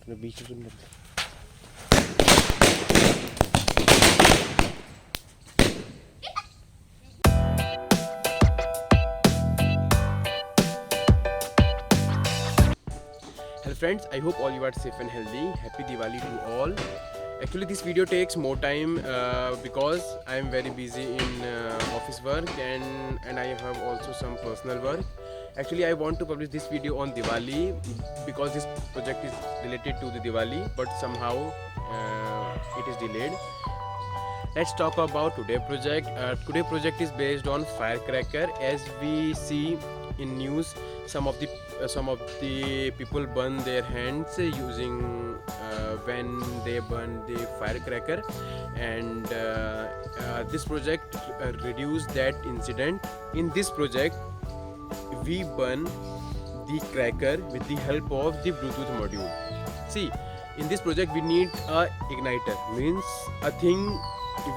इसमें बीच में मत। Hello friends, I hope all you are safe and healthy. Happy Diwali to all. Actually this video takes more time because I am very busy in office work and I have also some personal work. Actually I want to publish this video on Diwali because this project is related to the Diwali, but somehow it is delayed. Let's talk about today project. Today project is based on firecracker. As we see in news, some of the people burn their hands using when they burn the firecracker, and this project reduce that incident. In this project, we burn the cracker with the help of the Bluetooth module. See, in this project we need a igniter, means a thing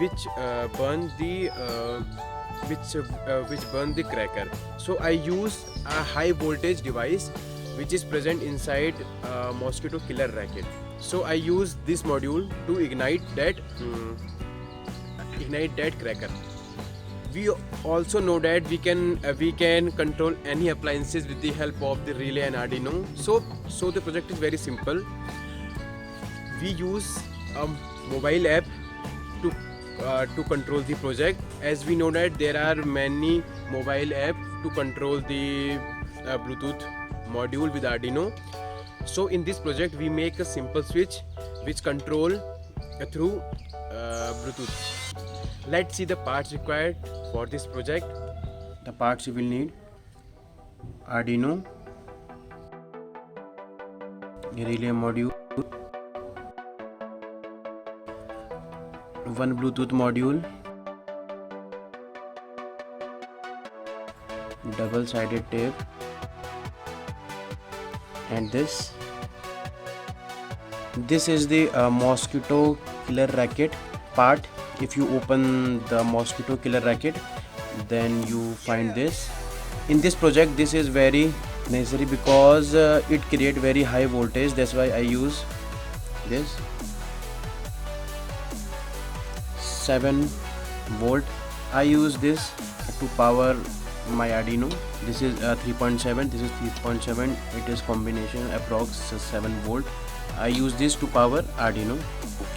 which burn the which burn the cracker. So I use a high voltage device which is present inside a mosquito killer racket. So I use this module to ignite that cracker. We also know that we can control any appliances with the help of the relay and Arduino. So the project is very simple. We use a mobile app to control the project. As we know that there are many mobile apps to control the Bluetooth module with Arduino. So in this project we make a simple switch which control through Bluetooth. Let's see the parts required for this project. The parts you will need: Arduino, relay module, one Bluetooth module, double-sided tape, and this is the mosquito killer racket part. If you open the mosquito killer racket, then you find this. In this project this is very necessary because it create very high voltage. That's why I use this 7 volt. I use this to power my Arduino. This is 3.7, this is 3.7. It is combination approx 7 volt. I use this to power Arduino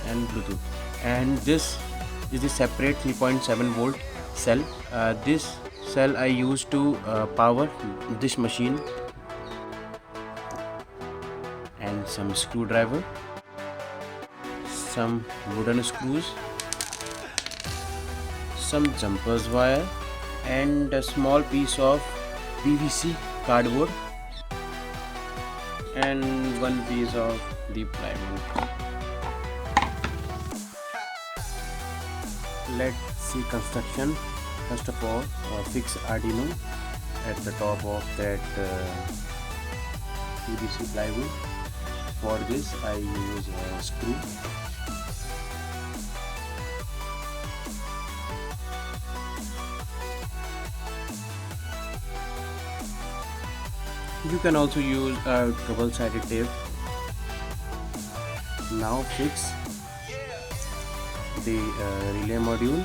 and Bluetooth. And this is the separate 3.7 volt cell. This cell I use to power this machine, and some screwdriver, some wooden screws, some jumpers wire, and a small piece of PVC cardboard, and one piece of the plywood. Let's see construction. First of all, fix Arduino at the top of that PVC plywood. For this I use a screw. You can also use a double-sided tape. Now fix the relay module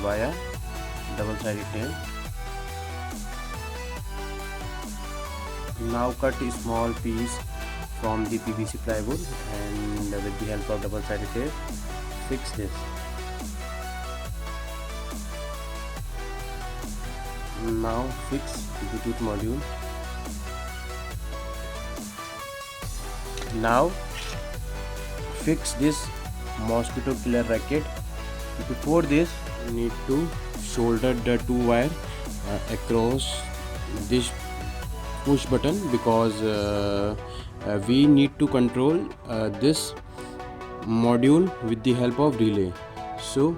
via double-sided tape. Now cut a small piece from the PVC plywood, and with the help of double-sided tape fix this. Now fix the Bluetooth module. Now fix this mosquito killer racket. Before this you need to solder the 2 wire across this push button, because we need to control this module with the help of relay. So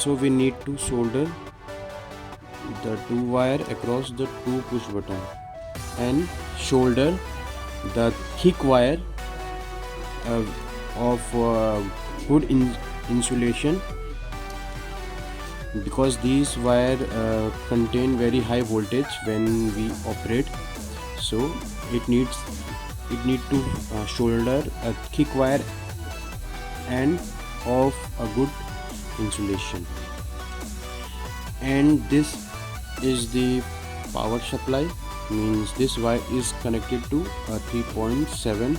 we need to solder the 2 wire across the 2 push button and solder the thick wire of good insulation, because these wire contain very high voltage when we operate. So it needs it need to shoulder a thick wire and of a good insulation. And this is the power supply, means this wire is connected to a 3.7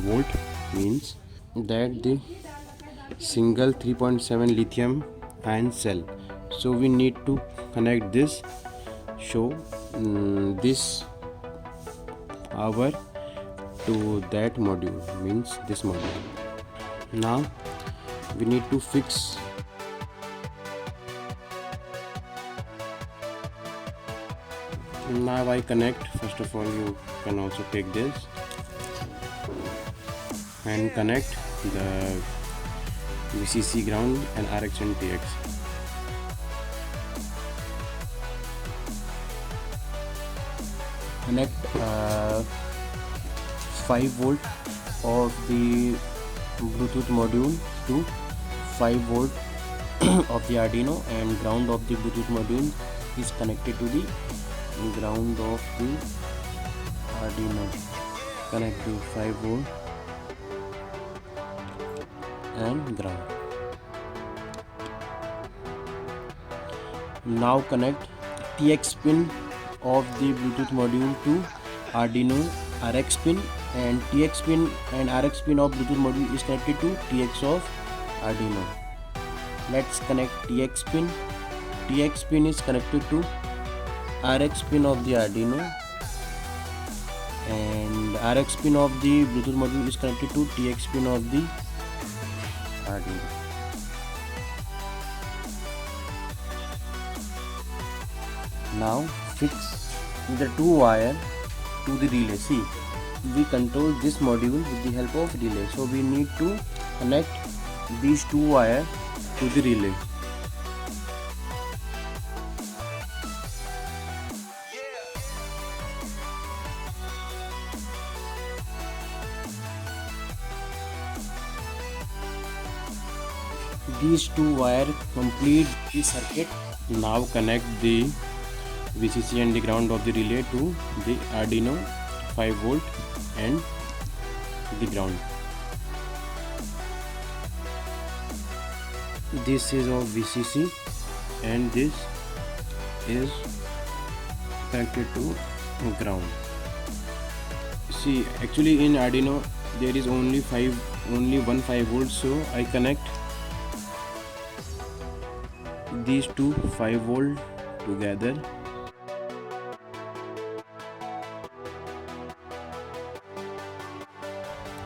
volt, means that the single 3.7 lithium ion cell. So we need to connect this, show this power to that module, means this module. Now we need to fix now I connect. First of all, you can also take this and connect the VCC ground and RX and TX. Connect 5 volt of the Bluetooth module to 5 volt of the Arduino, and ground of the Bluetooth module is connected to the ground of the Arduino. Connect to 5 volt and ground. Now connect TX pin of the Bluetooth module to Arduino RX pin, and TX pin and RX pin of Bluetooth module is connected to TX of Arduino. Let's connect TX pin. TX pin is connected to RX pin of the Arduino, and RX pin of the Bluetooth module is connected to TX pin of the Arduino. Now fix the 2 wire to the relay. See, we control this module with the help of relay, so we need to connect these 2 wire to the relay. These 2 wire complete the circuit. Now connect the VCC and the ground of the relay to the Arduino 5 volt and the ground. This is of VCC and this is connected to ground. See, actually in Arduino there is only one 5 volts, so I connect these two 5 volt together.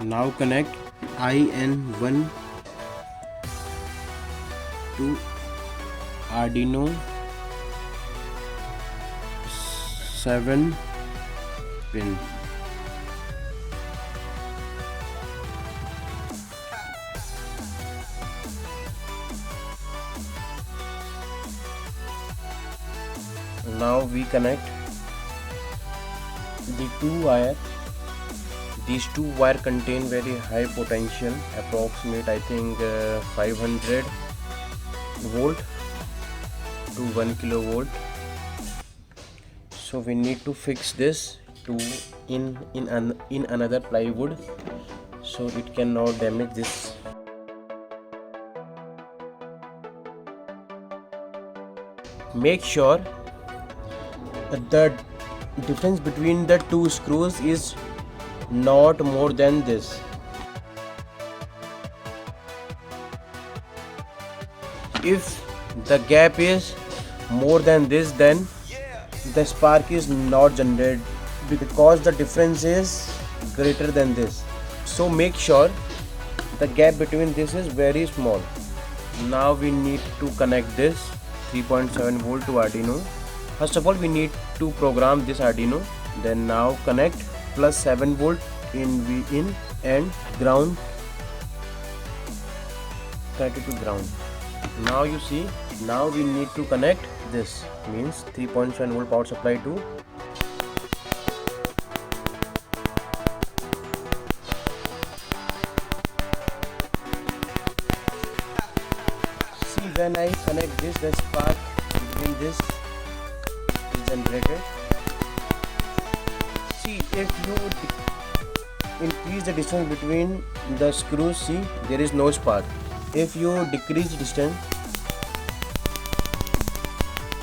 Now connect IN1 to Arduino 7 pin. Now we connect the 2 wire. These 2 wire contain very high potential, approximate I think 500 volt to 1 kilovolt. So we need to fix this to in another plywood, so it cannot damage this. Make sure the difference between the 2 screws is not more than this. If the gap is more than this, then the spark is not generated because the difference is greater than this. So make sure the gap between this is very small. Now we need to connect this 3.7 volt to Arduino. First of all, we need to program this Arduino. Then now connect plus 7 volt in and ground connected to ground. Now you see, now we need to connect this, means 3.7 volt power supply to see, when I connect this, the spark between this is generated. See, if you increase the distance between the screws, see there is no spark. If you decrease distance,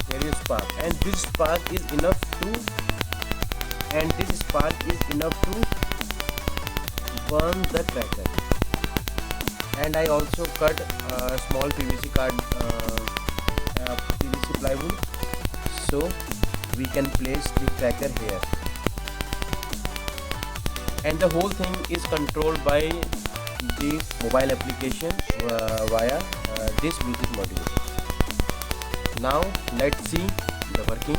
there is spark, and this spark is enough to burn the cracker. And I also cut a small PVC PVC plywood, so we can place the cracker here. And the whole thing is controlled by this mobile application via this Bluetooth module. Now let's see the working.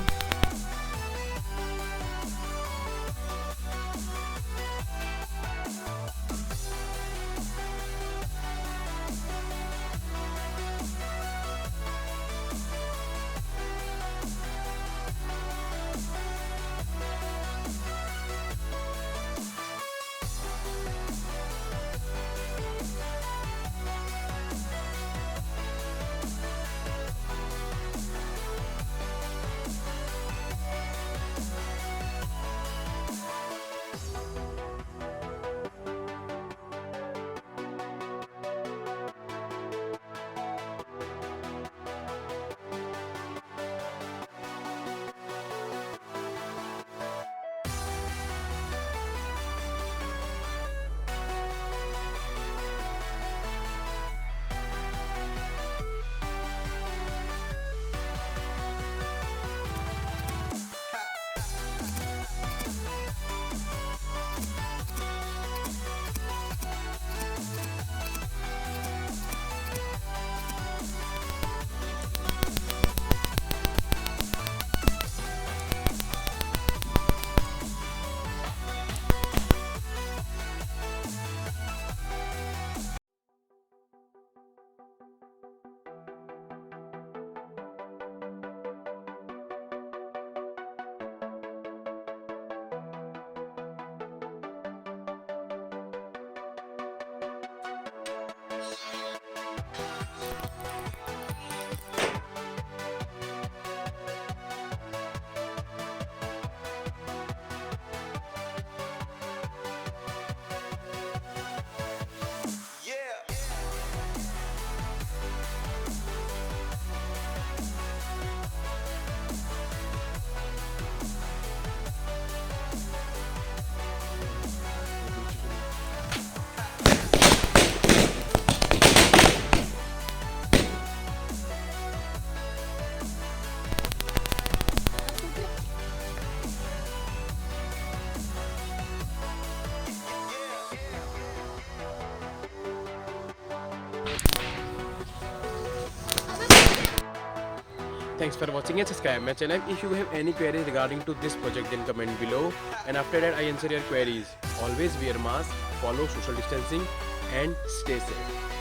Thanks for watching and subscribe my channel. If you have any queries regarding to this project, then comment below, and after that I answer your queries. Always wear mask, follow social distancing, and stay safe.